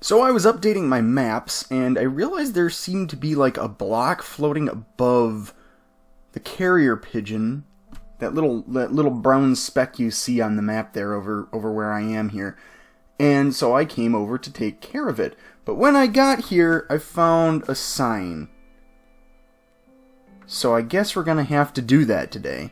So I was updating my maps, and I realized there seemed to be like a block floating above the carrier pigeon. That little brown speck you see on the map there over where I am here. And so I came over to take care of it. But when I got here, I found a sign. So I guess we're gonna have to do that today.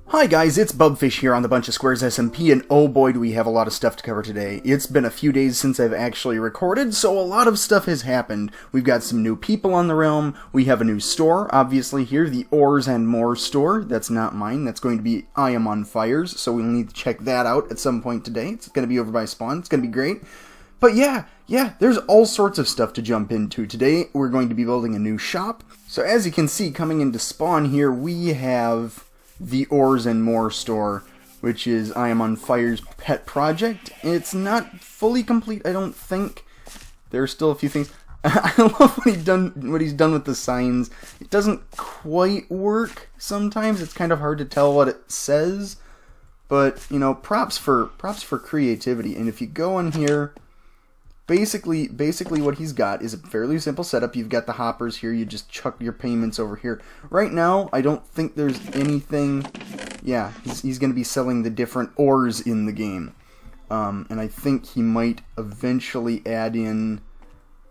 Hi guys, it's Bubfish here on the BunchaSquares SMP, and oh boy do we have a lot of stuff to cover today. It's been a few days since I've actually recorded, so a lot of stuff has happened. We've got some new people on the realm, we have a new store, obviously here, the Ores and More store. That's not mine, that's going to be I Am on Fires, so we'll need to check that out at some point today. It's going to be over by Spawn, it's going to be great. But yeah, there's all sorts of stuff to jump into. Today, we're going to be building a new shop. So as you can see, coming into Spawn here, we have the Ores and More store, which is I Am on Fire's pet project. It's not fully complete, I don't think. There are still a few things. I love what he's done with the signs. It doesn't quite work sometimes. It's kind of hard to tell what it says. But, you know, props for creativity. And if you go in here, basically what he's got is a fairly simple setup. You've got the hoppers here, you just chuck your payments over here. Right now, I don't think there's anything. Yeah, he's going to be selling the different ores in the game. And I think he might eventually add in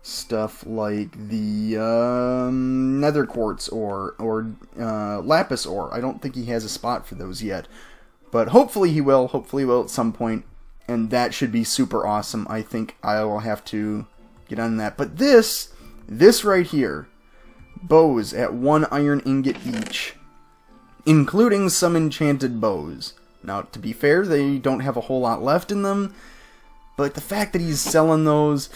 stuff like the nether quartz ore or lapis ore. I don't think he has a spot for those yet. But hopefully he will at some point. And that should be super awesome. I think I will have to get on that. But this right here, bows at 1 iron ingot each, including some enchanted bows. Now, to be fair, they don't have a whole lot left in them, but the fact that he's selling those,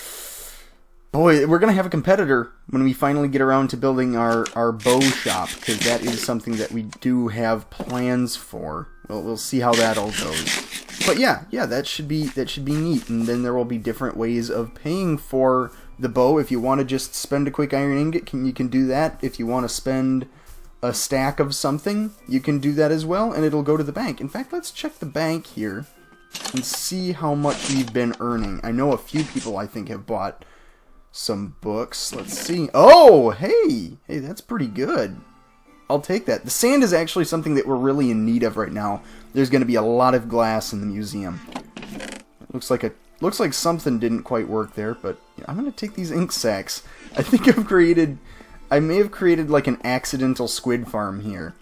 boy, we're going to have a competitor when we finally get around to building our bow shop, because that is something that we do have plans for. We'll see how that all goes. But yeah, that should be neat, and then there will be different ways of paying for the bow. If you want to just spend a quick iron ingot, you can do that. If you want to spend a stack of something, you can do that as well, and it'll go to the bank. In fact, let's check the bank here and see how much we've been earning. I know a few people, I think, have bought some books. Let's see. Oh, hey, that's pretty good. I'll take that. The sand is actually something that we're really in need of right now. There's going to be a lot of glass in the museum. It looks like something didn't quite work there, but I'm going to take these ink sacs. I think I may have created like an accidental squid farm here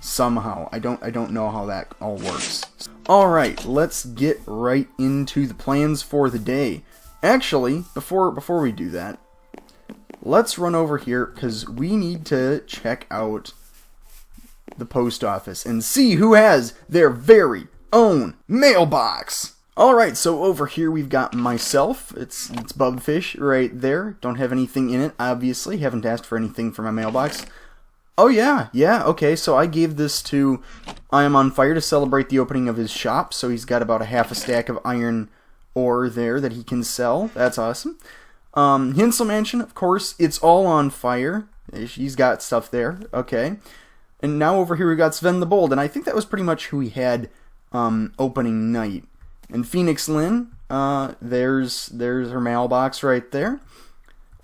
somehow. I don't know how that all works. All right, let's get right into the plans for the day. Actually, before we do that, let's run over here because we need to check out the post office and see who has their very own mailbox. Alright, so over here we've got myself. It's Bubfish right there. Don't have anything in it, obviously. Haven't asked for anything for my mailbox. Oh yeah, okay, so I gave this to I Am on Fire to celebrate the opening of his shop, so he's got about a half a stack of iron ore there that he can sell. That's awesome. Hinsel Mansion, of course, it's all on fire. He's got stuff there, okay. And now over here we've got Sven the Bold, and I think that was pretty much who we had opening night. And Phoenix Lynn, there's her mailbox right there.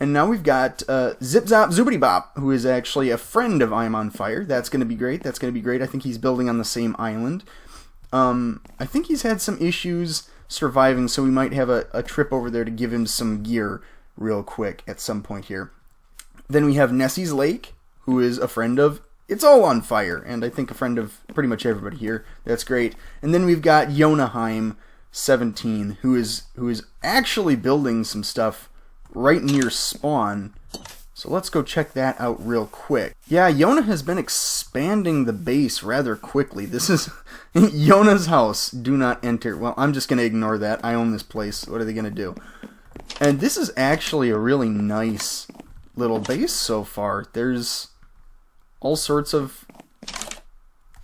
And now we've got Zip Zop Zoobity Bop, who is actually a friend of I Am on Fire. That's going to be great. I think he's building on the same island. I think he's had some issues surviving, so we might have a trip over there to give him some gear real quick at some point here. Then we have Nessie's Lake, who is a friend of It's All on Fire, and I think a friend of pretty much everybody here. That's great. And then we've got Yonaheim 17, who is actually building some stuff right near Spawn. So let's go check that out real quick. Yeah, Yona has been expanding the base rather quickly. This is Yona's house. Do not enter. Well, I'm just going to ignore that. I own this place. What are they going to do? And this is actually a really nice little base so far. There's all sorts of...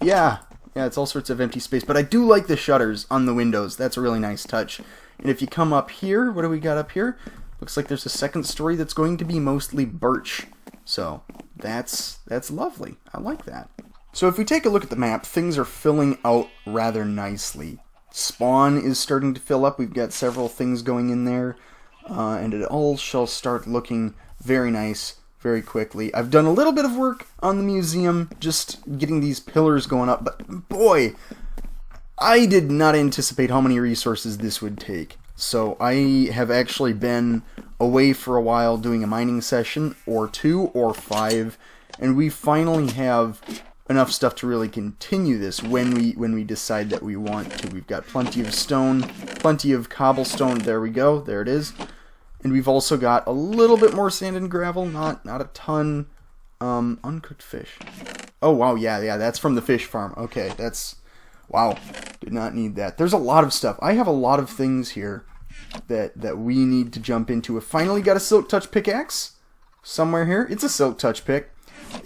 Yeah, it's all sorts of empty space. But I do like the shutters on the windows. That's a really nice touch. And if you come up here, what do we got up here? Looks like there's a second story that's going to be mostly birch So that's lovely. I like that. So if we take a look at the map, things are filling out rather nicely. Spawn is starting to fill up. We've got several things going in there, and it all shall start looking very nice very quickly. I've done a little bit of work on the museum, just getting these pillars going up, but boy, I did not anticipate how many resources this would take. So I have actually been away for a while doing a mining session, or 2 or 5, and we finally have enough stuff to really continue this when we decide that we want to. We've got plenty of stone, plenty of cobblestone. There we go. There it is. And we've also got a little bit more sand and gravel, not a ton. Uncooked fish. Oh wow, yeah, that's from the fish farm. Okay, that's wow. Did not need that. There's a lot of stuff. I have a lot of things here that we need to jump into. I've finally got a silk touch pickaxe somewhere here. It's a silk touch pick.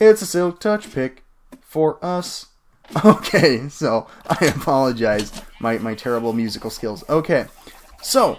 It's a silk touch pick for us. Okay, so I apologize. My terrible musical skills. Okay, so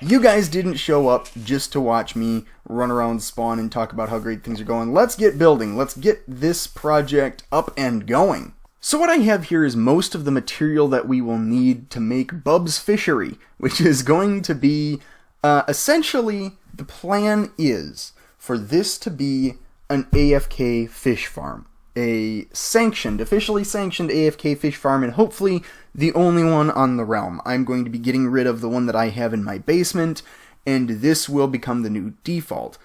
you guys didn't show up just to watch me run around Spawn and talk about how great things are going. Let's get building. Let's get this project up and going. So what I have here is most of the material that we will need to make Bub's Fishery, which is going to be, essentially, the plan is for this to be an AFK fish farm. A officially sanctioned AFK fish farm, and hopefully the only one on the realm. I'm going to be getting rid of the one that I have in my basement, and this will become the new default.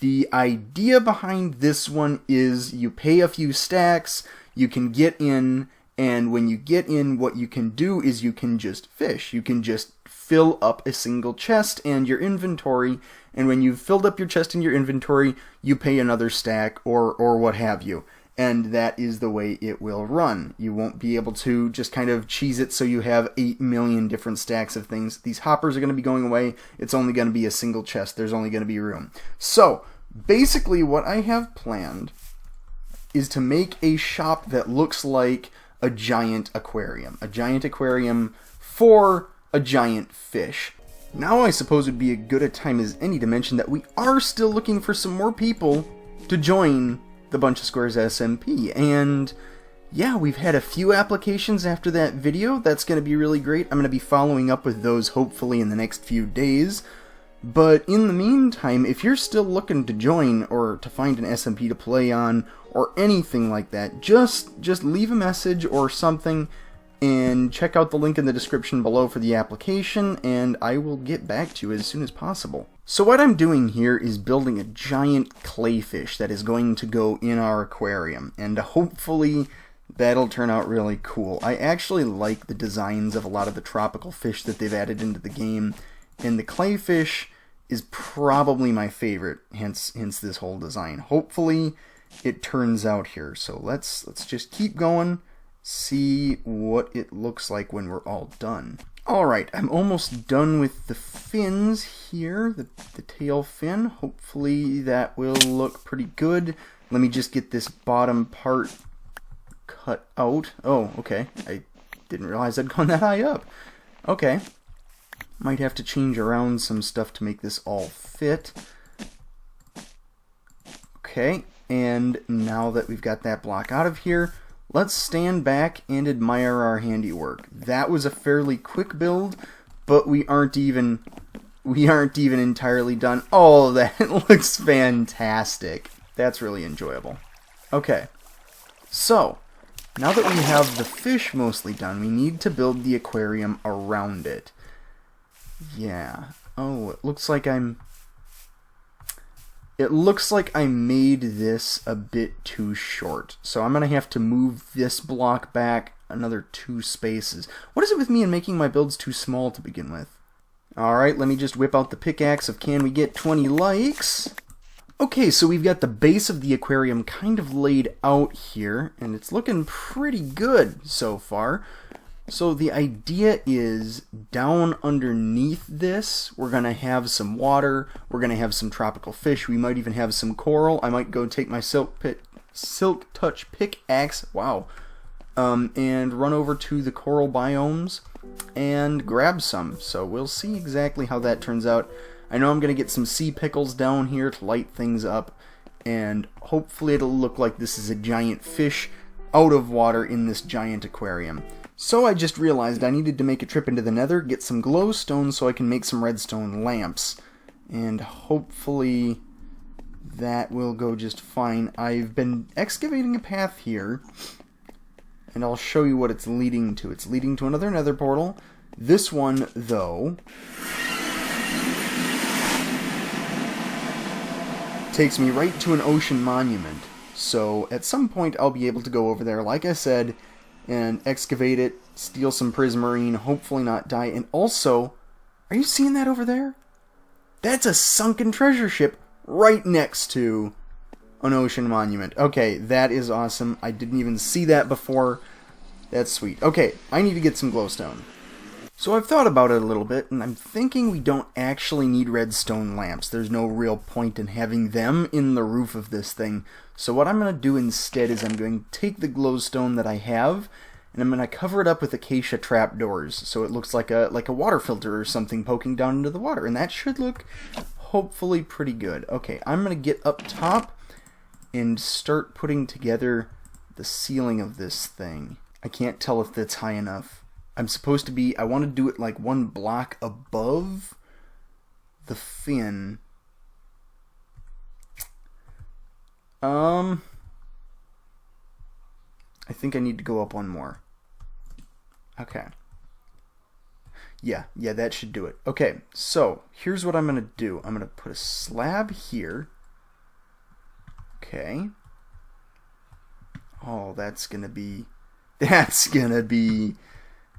The idea behind this one is you pay a few stacks, you can get in, and when you get in, what you can do is you can just fish. You can just fill up a single chest and your inventory, and when you've filled up your chest and your inventory, you pay another stack or what have you. And that is the way it will run. You won't be able to just kind of cheese it so you have 8 million different stacks of things. These hoppers are going to be going away. It's only going to be a single chest. There's only going to be room. So, basically what I have planned is to make a shop that looks like a giant aquarium. A giant aquarium for a giant fish. Now I suppose would be as good a time as any to mention that we are still looking for some more people to join the BunchaSquares SMP, and yeah, we've had a few applications after that video. That's going to be really great. I'm going to be following up with those hopefully in the next few days. But in the meantime, if you're still looking to join or to find an SMP to play on or anything like that, just leave a message or something and check out the link in the description below for the application, and I will get back to you as soon as possible. So what I'm doing here is building a giant clayfish that is going to go in our aquarium, and hopefully that'll turn out really cool. I actually like the designs of a lot of the tropical fish that they've added into the game, and the clayfish is probably my favorite, hence this whole design. Hopefully it turns out here. So let's just keep going, see what it looks like when we're all done. Alright, I'm almost done with the fins here, the tail fin. Hopefully that will look pretty good. Let me just get this bottom part cut out. Oh, okay. I didn't realize I'd gone that high up. Okay. Might have to change around some stuff to make this all fit. Okay, and now that we've got that block out of here, let's stand back and admire our handiwork. That was a fairly quick build, but we aren't even entirely done. Oh, that looks fantastic. That's really enjoyable. Okay, so now that we have the fish mostly done, we need to build the aquarium around it. Yeah. Oh, it looks like I made this a bit too short. So I'm going to have to move this block back another 2 spaces. What is it with me and making my builds too small to begin with? Alright, let me just whip out the pickaxe of can we get 20 likes? Okay, so we've got the base of the aquarium kind of laid out here, and it's looking pretty good so far. So the idea is down underneath this, we're going to have some water, we're going to have some tropical fish, we might even have some coral. I might go take my silk touch pickaxe, wow, and run over to the coral biomes and grab some. So we'll see exactly how that turns out. I know I'm going to get some sea pickles down here to light things up, and hopefully it'll look like this is a giant fish out of water in this giant aquarium. So I just realized I needed to make a trip into the nether, get some glowstone so I can make some redstone lamps. And hopefully that will go just fine. I've been excavating a path here, and I'll show you what it's leading to. It's leading to another nether portal. This one, though, takes me right to an ocean monument. So at some point I'll be able to go over there, like I said, and excavate it, steal some prismarine, hopefully not die. And also, are you seeing that over there? That's a sunken treasure ship right next to an ocean monument. Okay, that is awesome. I didn't even see that before. That's sweet. Okay, I need to get some glowstone. So I've thought about it a little bit, and I'm thinking we don't actually need redstone lamps. There's no real point in having them in the roof of this thing. So what I'm going to do instead is I'm going to take the glowstone that I have, and I'm going to cover it up with acacia trapdoors, so it looks like a water filter or something poking down into the water, and that should look hopefully pretty good. Okay, I'm going to get up top and start putting together the ceiling of this thing. I can't tell if that's high enough. I'm supposed to be, I want to do it like one block above the fin. I think I need to go up one more. Okay. Yeah, that should do it. Okay, so here's what I'm going to do. I'm going to put a slab here. Okay. Oh, that's going to be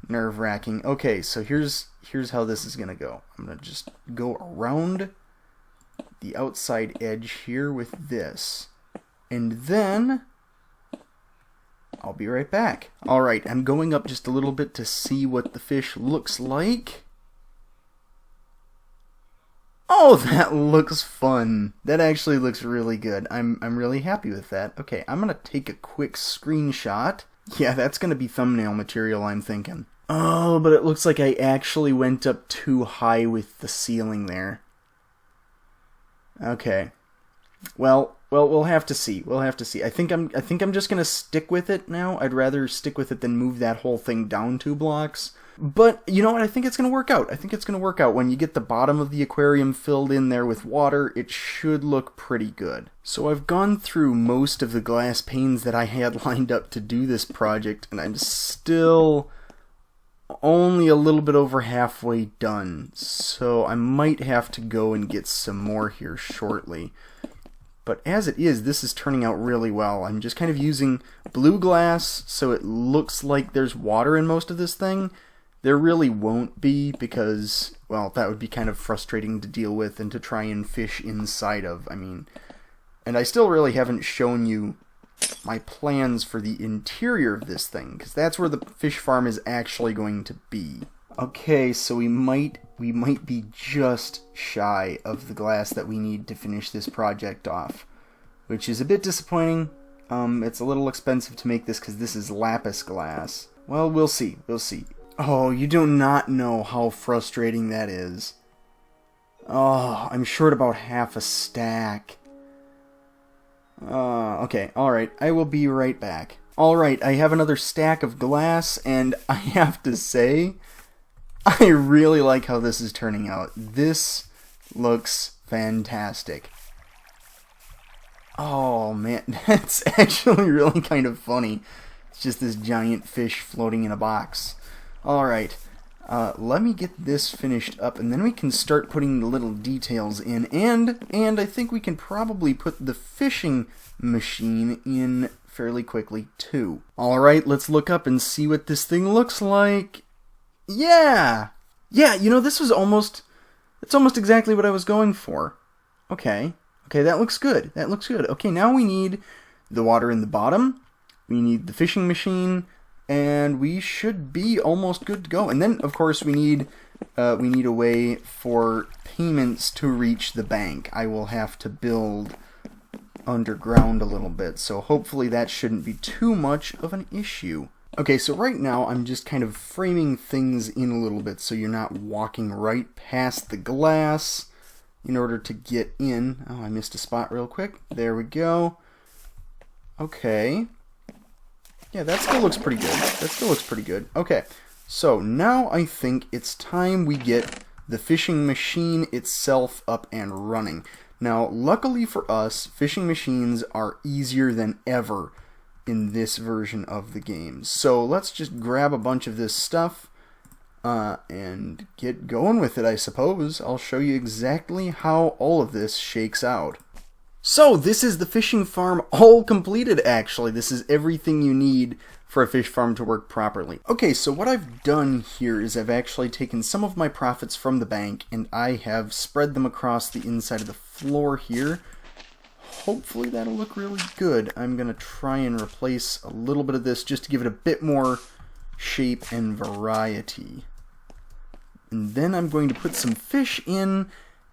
nerve-wracking. Okay, so here's how this is going to go. I'm going to just go around the outside edge here with this. And then I'll be right back. Alright, I'm going up just a little bit to see what the fish looks like. Oh, that looks fun. That actually looks really good. I'm really happy with that. Okay, I'm going to take a quick screenshot. Yeah, that's going to be thumbnail material, I'm thinking. Oh, but it looks like I actually went up too high with the ceiling there. Okay. Well, we'll have to see. We'll have to see. I think I'm just gonna stick with it now. I'd rather stick with it than move that whole thing down 2 blocks. But you know what? I think it's gonna work out. I think it's gonna work out. When you get the bottom of the aquarium filled in there with water, it should look pretty good. So I've gone through most of the glass panes that I had lined up to do this project, and I'm still only a little bit over halfway done. So I might have to go and get some more here shortly. But as it is, this is turning out really well. I'm just kind of using blue glass so it looks like there's water in most of this thing. There really won't be because, well, that would be kind of frustrating to deal with and to try and fish inside of. I mean, and I still really haven't shown you my plans for the interior of this thing, because that's where the fish farm is actually going to be. Okay, so we might be just shy of the glass that we need to finish this project off, which is a bit disappointing. It's a little expensive to make this because this is lapis glass. Well, we'll see. We'll see. Oh, you do not know how frustrating that is. Oh, I'm short about half a stack. Okay, alright, I will be right back. Alright, I have another stack of glass, and I have to say, I really like how this is turning out. This looks fantastic. Oh man, that's actually really kind of funny. It's just this giant fish floating in a box. Alright, let me get this finished up, and then we can start putting the little details in, and I think we can probably put the fishing machine in fairly quickly too. Alright, let's look up and see what this thing looks like. Yeah, you know, it's almost exactly what I was going for. Okay, that looks good. Okay, now we need the water in the bottom, we need the fishing machine, and we should be almost good to go. And then, of course, we need a way for payments to reach the bank. I will have to build underground a little bit, so hopefully that shouldn't be too much of an issue. Okay, so right now I'm just kind of framing things in a little bit so you're not walking right past the glass. in order to get in. Oh, I missed a spot real quick. There we go. Okay. Yeah, that still looks pretty good. That still looks pretty good. Okay, so now I think it's time we get the fishing machine itself up and running. Now, luckily for us, fishing machines are easier than ever in this version of the game. So let's just grab a bunch of this stuff and get going with it, I suppose. I'll show you exactly how all of this shakes out. So, this is the fishing farm all completed, actually. This is everything you need for a fish farm to work properly. Okay, so what I've done here is I've actually taken some of my profits from the bank and I have spread them across the inside of the floor here. Hopefully that'll look really good. I'm going to try and replace a little bit of this just to give it a bit more shape and variety. And then I'm going to put some fish in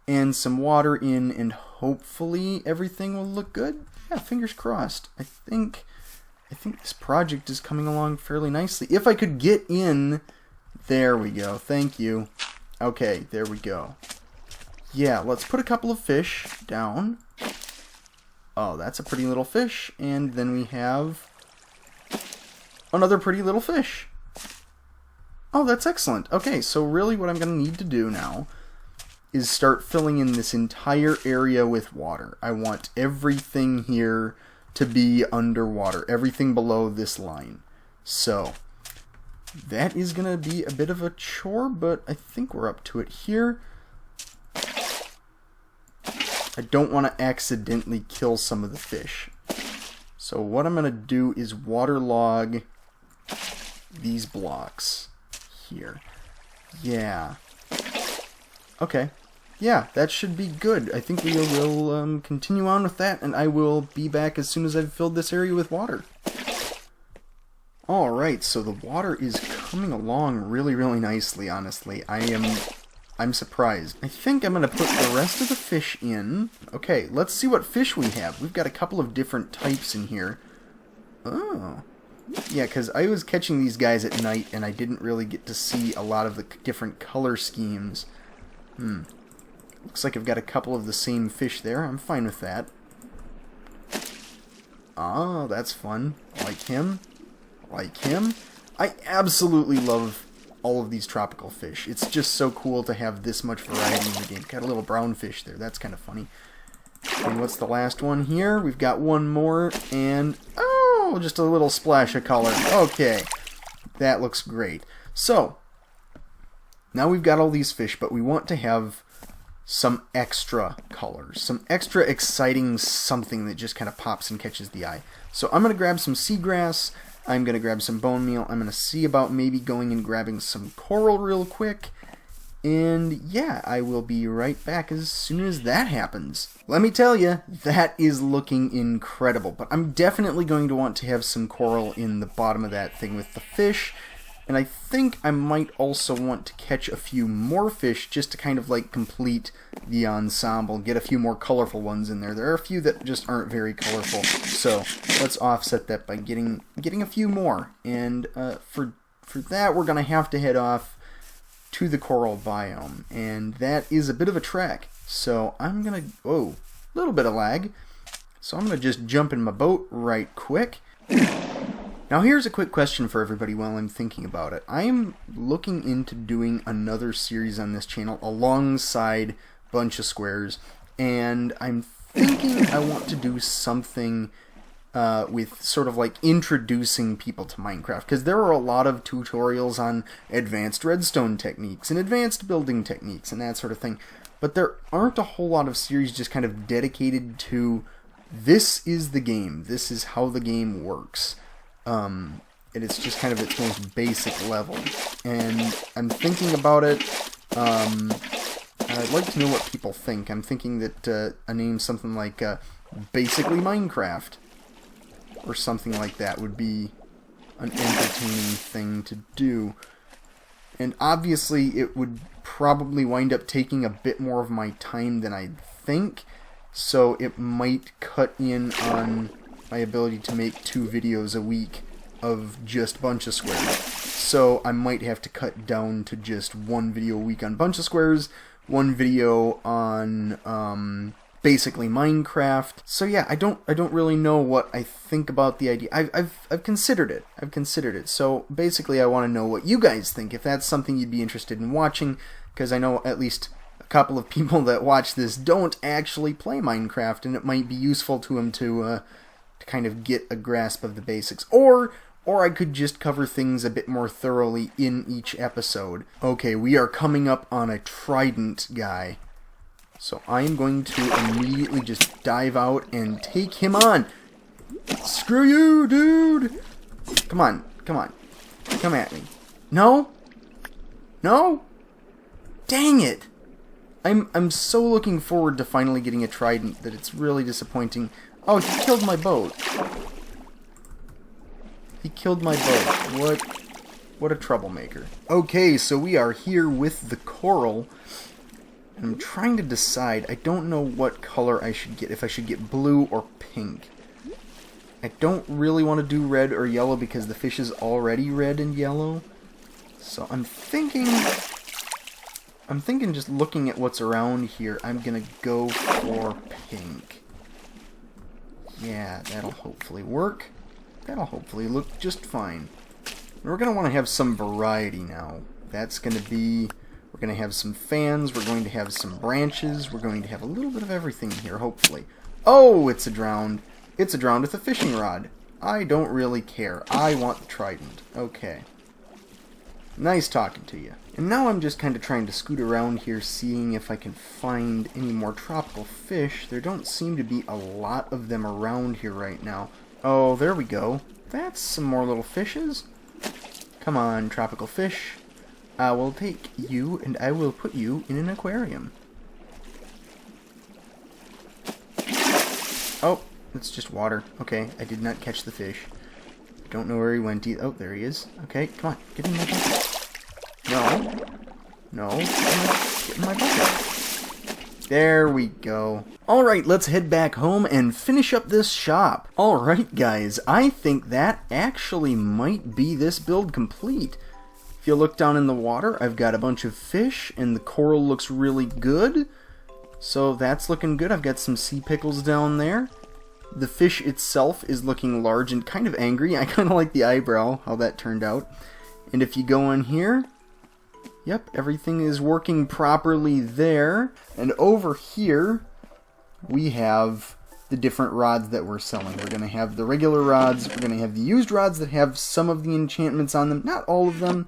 and some water in, and hopefully everything will look good. Yeah, fingers crossed. I think this project is coming along fairly nicely. If I could get in, there we go. Thank you. Okay, there we go. Yeah, let's put a couple of fish down. Oh, that's a pretty little fish, and then we have another pretty little fish. Oh, that's excellent. Okay, so really what I'm going to need to do now is start filling in this entire area with water. I want everything here to be underwater, everything below this line. So that is going to be a bit of a chore, but I think we're up to it here. I don't want to accidentally kill some of the fish. So what I'm going to do is waterlog these blocks here. Yeah. Okay. Yeah, that should be good. I think we will continue on with that, and I will be back as soon as I've filled this area with water. Alright, so the water is coming along really, really nicely, honestly. I'm surprised. I think I'm going to put the rest of the fish in. Okay, let's see what fish we have. We've got a couple of different types in here. Oh. Yeah, because I was catching these guys at night, and I didn't really get to see a lot of the different color schemes. Looks like I've got a couple of the same fish there. I'm fine with that. Oh, that's fun. Like him. Like him. I absolutely love all of these tropical fish. It's just so cool to have this much variety in the game. Got a little brown fish there. That's kind of funny. And what's the last one here? We've got one more, and oh, just a little splash of color. Okay. That looks great. So, now we've got all these fish, but we want to have some extra colors, some extra exciting something that just kind of pops and catches the eye. So I'm going to grab some seagrass, I'm going to grab some bone meal, I'm going to see about maybe going and grabbing some coral real quick, and yeah, I will be right back as soon as that happens. Let me tell you, that is looking incredible, but I'm definitely going to want to have some coral in the bottom of that thing with the fish. And I think I might also want to catch a few more fish just to kind of like complete the ensemble, get a few more colorful ones in there. There are a few that just aren't very colorful, so let's offset that by getting a few more. And for that, we're going to have to head off to the coral biome, and that is a bit of a trek. So I'm going to, whoa, a little bit of lag. So I'm going to just jump in my boat right quick. Now here's a quick question for everybody while I'm thinking about it. I'm looking into doing another series on this channel alongside BunchaSquares, and I'm thinking I want to do something with sort of like introducing people to Minecraft, because there are a lot of tutorials on advanced redstone techniques and advanced building techniques and that sort of thing, but there aren't a whole lot of series just kind of dedicated to this is the game, this is how the game works. And it's just kind of its most basic level. And I'm thinking about it, I'd like to know what people think. I'm thinking that a name something like Basically Minecraft, or something like that would be an entertaining thing to do. And obviously it would probably wind up taking a bit more of my time than I'd think, so it might cut in on my ability to make 2 videos a week of just BunchaSquares. So I might have to cut down to just 1 video a week on BunchaSquares, one video on basically Minecraft. So yeah, I don't really know what I think about the idea. I've considered it. I've considered it. So basically, I want to know what you guys think. If that's something you'd be interested in watching, because I know at least a couple of people that watch this don't actually play Minecraft, and it might be useful to them to kind of get a grasp of the basics. Or I could just cover things a bit more thoroughly in each episode. Okay, we are coming up on a trident guy. So I'm going to immediately just dive out and take him on. Screw you, dude! Come on, come on. Come at me. No? No? Dang it! I'm so looking forward to finally getting a trident that it's really disappointing. Oh, he killed my boat. He killed my boat. What a troublemaker. Okay, so we are here with the coral. And I'm trying to decide. I don't know what color I should get. If I should get blue or pink. I don't really want to do red or yellow because the fish is already red and yellow. So I'm thinking just looking at what's around here, I'm gonna go for pink. Yeah, that'll hopefully work. That'll hopefully look just fine. And we're gonna want to have some variety now. That's gonna be... We're going to have some fans, we're going to have some branches, we're going to have a little bit of everything here, hopefully. Oh, it's a drowned. It's a drowned with a fishing rod. I don't really care. I want the trident. Okay. Nice talking to you. And now I'm just kind of trying to scoot around here, seeing if I can find any more tropical fish. There don't seem to be a lot of them around here right now. Oh, there we go. That's some more little fishes. Come on, tropical fish. I will take you and I will put you in an aquarium. Oh, it's just water. Okay, I did not catch the fish. I don't know where he went either. Oh, there he is. Okay, come on, get in my bucket. No. No, get in my bucket. There we go. Alright, let's head back home and finish up this shop. Alright, guys, I think that actually might be this build complete. If you look down in the water, I've got a bunch of fish, and the coral looks really good. So that's looking good. I've got some sea pickles down there. The fish itself is looking large and kind of angry. I kind of like the eyebrow, how that turned out. And if you go in here, yep, everything is working properly there. And over here, we have the different rods that we're selling. We're going to have the regular rods. We're going to have the used rods that have some of the enchantments on them. Not all of them.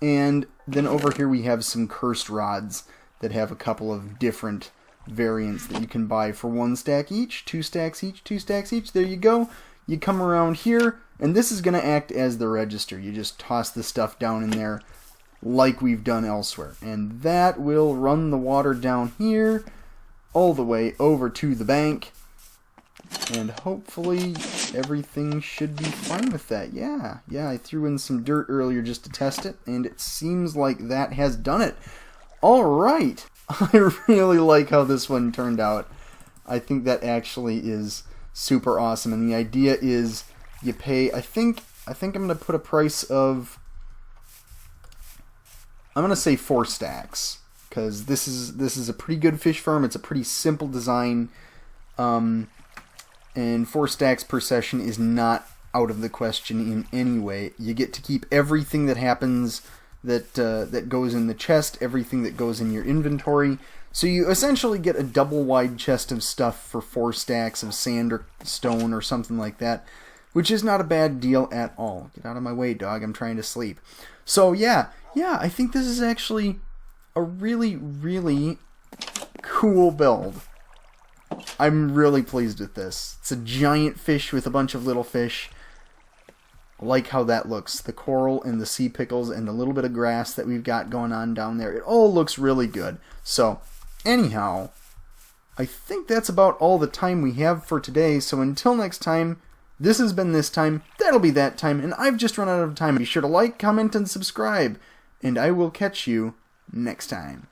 And then over here we have some cursed rods that have a couple of different variants that you can buy for 1 stack each, 2 stacks each, 2 stacks each. There you go. You come around here, and this is going to act as the register. You just toss the stuff down in there like we've done elsewhere. And that will run the water down here all the way over to the bank. And hopefully everything should be fine with that. Yeah, I threw in some dirt earlier just to test it, and it seems like that has done it. Alright, I really like how this one turned out. I think that actually is super awesome, and the idea is you pay, I think I'm going to put a price of, I'm going to say 4 stacks, because this is a pretty good fish farm. It's a pretty simple design. And 4 stacks per session is not out of the question in any way. You get to keep everything that happens that goes in the chest, everything that goes in your inventory. So you essentially get a double wide chest of stuff for 4 stacks of sand or stone or something like that, which is not a bad deal at all. Get out of my way, dog. I'm trying to sleep. So yeah, I think this is actually a really, really cool build. I'm really pleased with this. It's a giant fish with a bunch of little fish. I like how that looks. The coral and the sea pickles and the little bit of grass that we've got going on down there. It all looks really good. So, anyhow, I think that's about all the time we have for today. So until next time, this has been this time, that'll be that time, and I've just run out of time. Be sure to like, comment, and subscribe, and I will catch you next time.